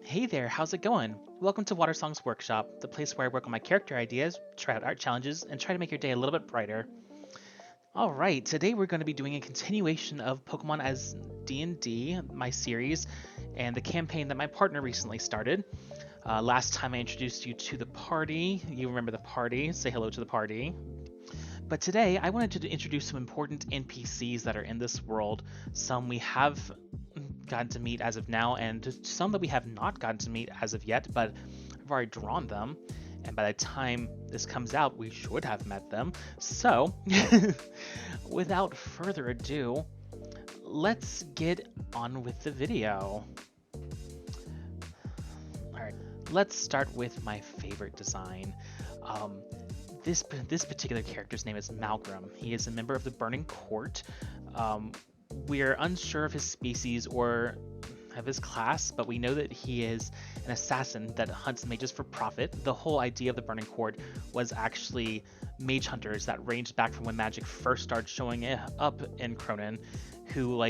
Hey there, how's it going? Welcome to Water Songs Workshop, the place where I work on my character ideas, try out art challenges, and try to make your day a little bit brighter. Alright, today we're going to be doing a continuation of Pokemon as D&D, my series, and the campaign that my partner recently started. Last time I introduced you to the party. You remember the party, say hello to the party. But today I wanted to introduce some important NPCs that are in this world. Some we have gotten to meet as of now, and some that we have not gotten to meet as of yet, but I've already drawn them. And by the time this comes out, we should have met them. So, without further ado, let's get on with the video. Alright, let's start with my favorite design. This particular character's name is Malgrim. He is a member of the Burning Court. We're unsure of his species or of his class, but we know that he is an assassin that hunts mages for profit. The whole idea of the Burning Court was actually mage hunters that ranged back from when magic first started showing up in Cronin, who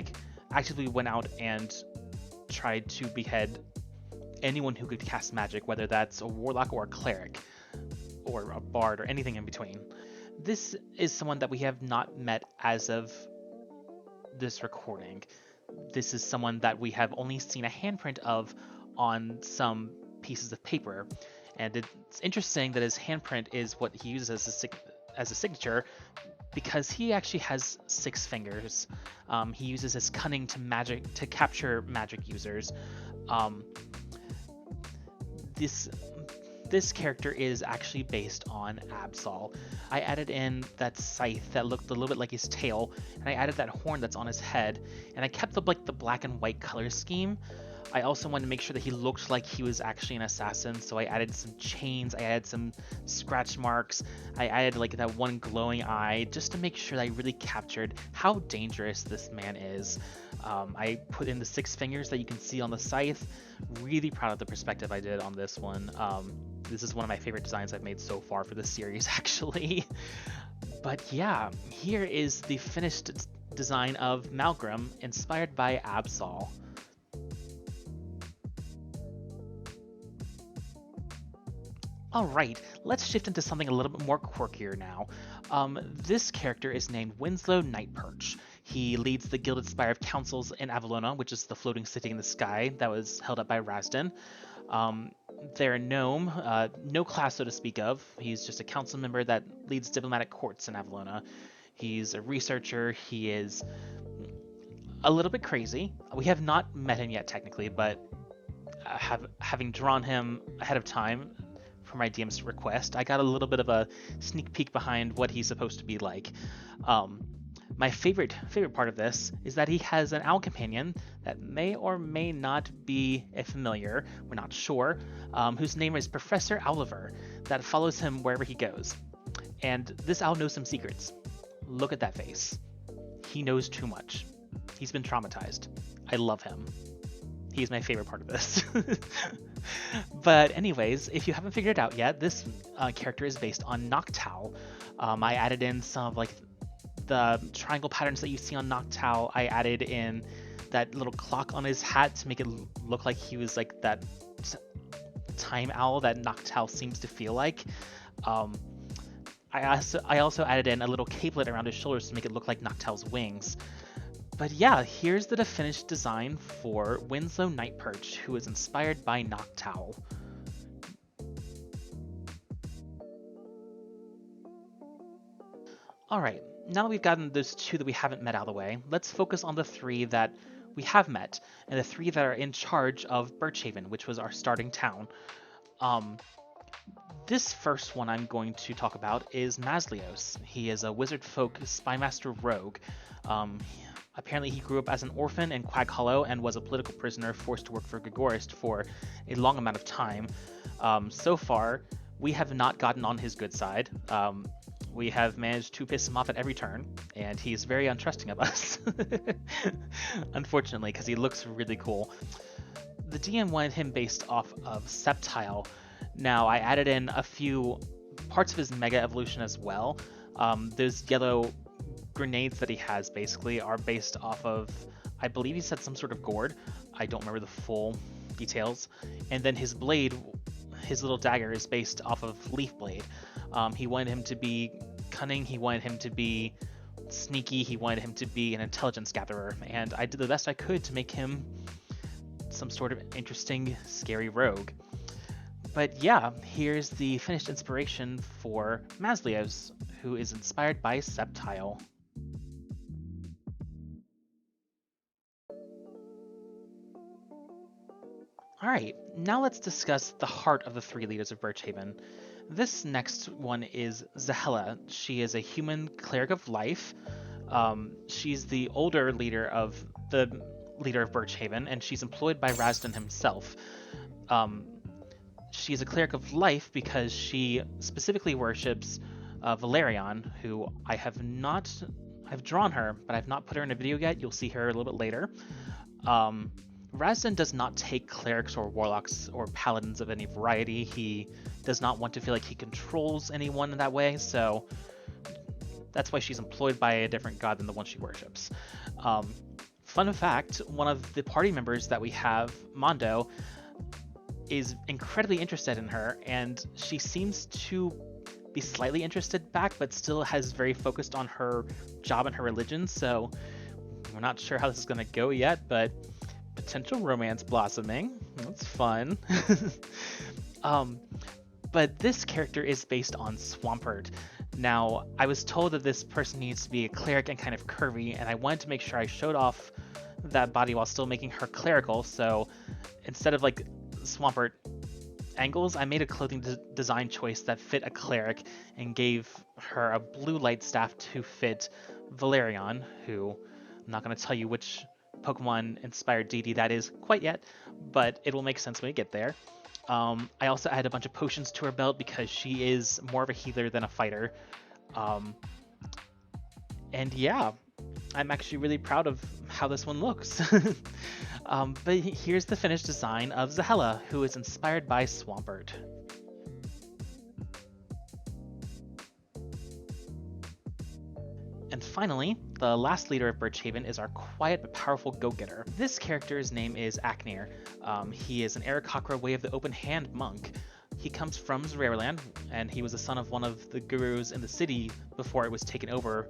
actively went out and tried to behead anyone who could cast magic, whether that's a warlock or a cleric or a bard or anything in between. This is someone that we have not met as of this recording. This is someone that we have only seen a handprint of on some pieces of paper, and it's interesting that his handprint is what he uses as a signature, because he actually has 6 fingers. He uses his cunning to capture magic users. This character is actually based on Absol. I added in that scythe that looked a little bit like his tail, and I added that horn that's on his head, and I kept the black and white color scheme. I also wanted to make sure that he looked like he was actually an assassin, so I added some chains, I added some scratch marks, I added that one glowing eye, just to make sure that I really captured how dangerous this man is. I put in the 6 fingers that you can see on the scythe. Really proud of the perspective I did on this one. This is one of my favorite designs I've made so far for this series, actually. But yeah, here is the finished design of Malgrim, inspired by Absol. Alright, let's shift into something a little bit more quirkier now. This character is named Windslow Nightperch. He leads the Gilded Spire of Councils in Avalona, which is the floating city in the sky that was held up by Rasden. They're a gnome, no class so to speak of. He's just a council member that leads diplomatic courts in Avalona. He's a researcher. He is a little bit crazy. We have not met him yet technically, but having drawn him ahead of time for my DM's request, I got a little bit of a sneak peek behind what he's supposed to be like. My favorite part of this is that he has an owl companion that may or may not be a familiar, we're not sure, whose name is Professor Owliver, that follows him wherever he goes. And this owl knows some secrets. Look at that face. He knows too much. He's been traumatized. I love him. He's my favorite part of this. But anyways, if you haven't figured it out yet, this character is based on Noctowl. I added in some of the triangle patterns that you see on Noctowl. I added in that little clock on his hat to make it look like he was that time owl that Noctowl seems to feel like. I also added in a little capelet around his shoulders to make it look like Noctowl's wings. But yeah, here's the finished design for Windslow Nightperch, who is inspired by Noctowl. Alright, now that we've gotten those 2 that we haven't met out of the way, let's focus on the 3 that we have met, and the 3 that are in charge of Birchhaven, which was our starting town. This first one I'm going to talk about is Mazlios. He is a wizard folk spymaster rogue. Apparently he grew up as an orphan in Quag Hollow and was a political prisoner forced to work for Gagorist for a long amount of time. So far, we have not gotten on his good side. We have managed to piss him off at every turn, and he's very untrusting of us. Unfortunately, because he looks really cool. The DM wanted him based off of Sceptile. Now, I added in a few parts of his Mega Evolution as well. Those yellow grenades that he has basically are based off of, I believe he said some sort of gourd. I don't remember the full details. And then his blade, his little dagger, is based off of Leaf Blade. He wanted him to be cunning, he wanted him to be sneaky, he wanted him to be an intelligence gatherer, and I did the best I could to make him some sort of interesting, scary rogue. But yeah, here's the finished inspiration for Mazlios, who is inspired by Sceptile. Alright, now let's discuss the heart of the three leaders of Birchhaven. This next one is Zehella. She is a human cleric of life. She's the older leader of Birchhaven, and she's employed by Rasden himself. She's a cleric of life because she specifically worships Valerion, who I've drawn her, but I've not put her in a video yet. You'll see her a little bit later. Rasden does not take clerics or warlocks or paladins of any variety. He does not want to feel like he controls anyone in that way, so that's why she's employed by a different god than the one she worships. Fun fact, one of the party members that we have, Mondo, is incredibly interested in her, and she seems to be slightly interested back, but still has very focused on her job and her religion, so we're not sure how this is going to go yet, but potential romance blossoming. That's fun. But this character is based on Swampert. Now, I was told that this person needs to be a cleric and kind of curvy, and I wanted to make sure I showed off that body while still making her clerical, so instead of like Swampert angles, I made a clothing design choice that fit a cleric and gave her a blue light staff to fit Valerion, who I'm not going to tell you which Pokemon inspired deity that is quite yet, but it will make sense when we get there. I also added a bunch of potions to her belt because she is more of a healer than a fighter. And yeah, I'm actually really proud of how this one looks. But here's the finished design of Zehella, who is inspired by Swampert. And finally, the last leader of Birchhaven is our quiet but powerful go-getter. This character's name is Aknir. He is an Aarakocra Way of the Open Hand monk. He comes from Zerairland, and he was the son of one of the gurus in the city before it was taken over.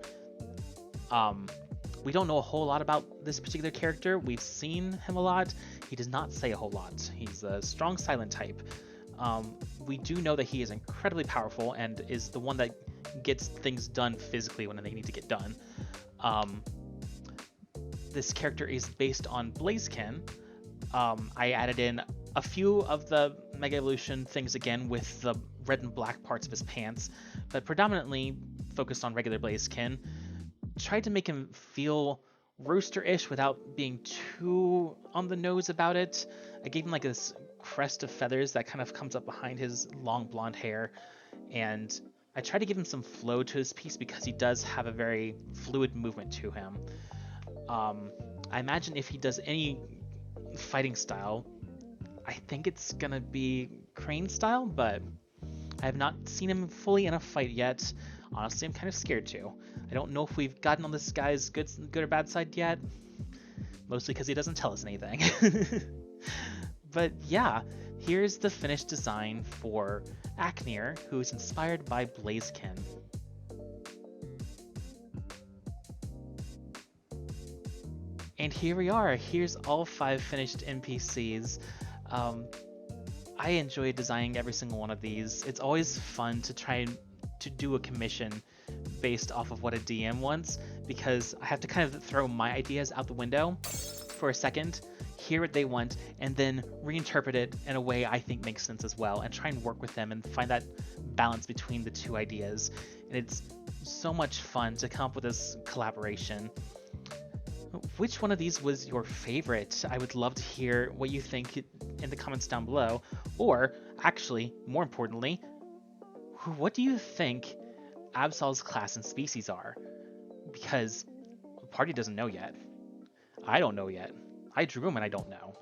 We don't know a whole lot about this particular character. We've seen him a lot. He does not say a whole lot. He's a strong silent type. We do know that he is incredibly powerful and is the one that gets things done physically when they need to get done. This character is based on Blaziken. I added in a few of the Mega Evolution things again with the red and black parts of his pants, but predominantly focused on regular Blaziken. Tried to make him feel rooster-ish without being too on the nose about it. I gave him like this crest of feathers that kind of comes up behind his long blonde hair, and I tried to give him some flow to his piece because he does have a very fluid movement to him. I imagine if he does any fighting style, I think it's gonna be Crane style, but I have not seen him fully in a fight yet. Honestly, I'm kind of scared to. I don't know if we've gotten on this guy's good or bad side yet, mostly because he doesn't tell us anything. But yeah, here's the finished design for Aknir, who is inspired by Blaziken. And here we are. Here's all 5 finished NPCs. I enjoy designing every single one of these. It's always fun to try to do a commission based off of what a DM wants, because I have to kind of throw my ideas out the window for a second, hear what they want, and then reinterpret it in a way I think makes sense as well, and try and work with them and find that balance between the two ideas. And it's so much fun to come up with this collaboration. Which one of these was your favorite? I would love to hear what you think in the comments down below. Or, actually, more importantly, what do you think Absol's class and species are? Because the party doesn't know yet. I don't know yet. I drew him and I don't know.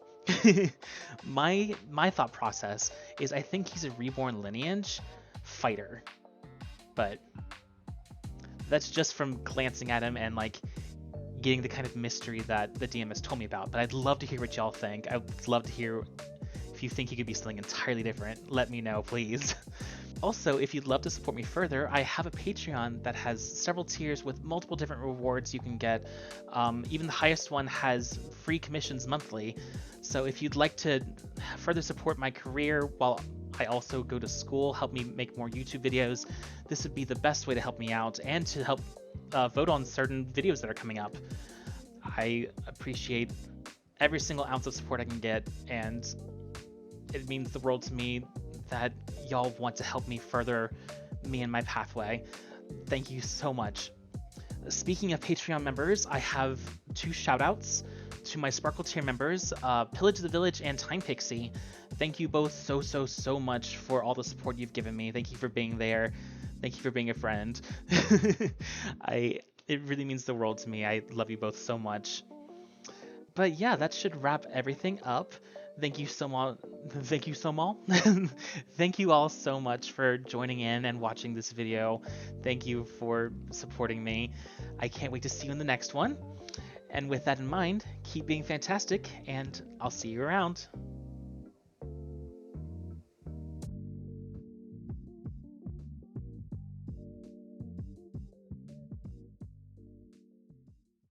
My thought process is I think he's a reborn lineage fighter. But that's just from glancing at him and like getting the kind of mystery that the DM has told me about. But I'd love to hear what y'all think. I'd love to hear if you think you could be something entirely different, let me know, please. Also, if you'd love to support me further, I have a Patreon that has several tiers with multiple different rewards you can get. Even the highest one has free commissions monthly. So if you'd like to further support my career while I also go to school, help me make more YouTube videos, this would be the best way to help me out and to help vote on certain videos that are coming up. I appreciate every single ounce of support I can get, and it means the world to me that y'all want to help me further me in my pathway. Thank you so much. Speaking of Patreon members, I have 2 shoutouts to my Sparkle tier members, PillageTheVillage and timepixie. Thank you both so much for all the support you've given me. Thank you for being there. Thank you for being a friend. It really means the world to me. I love you both so much. But yeah, that should wrap everything up. Thank you so much. Thank you so much. Thank you all so much for joining in and watching this video. Thank you for supporting me. I can't wait to see you in the next one. And with that in mind, keep being fantastic, and I'll see you around.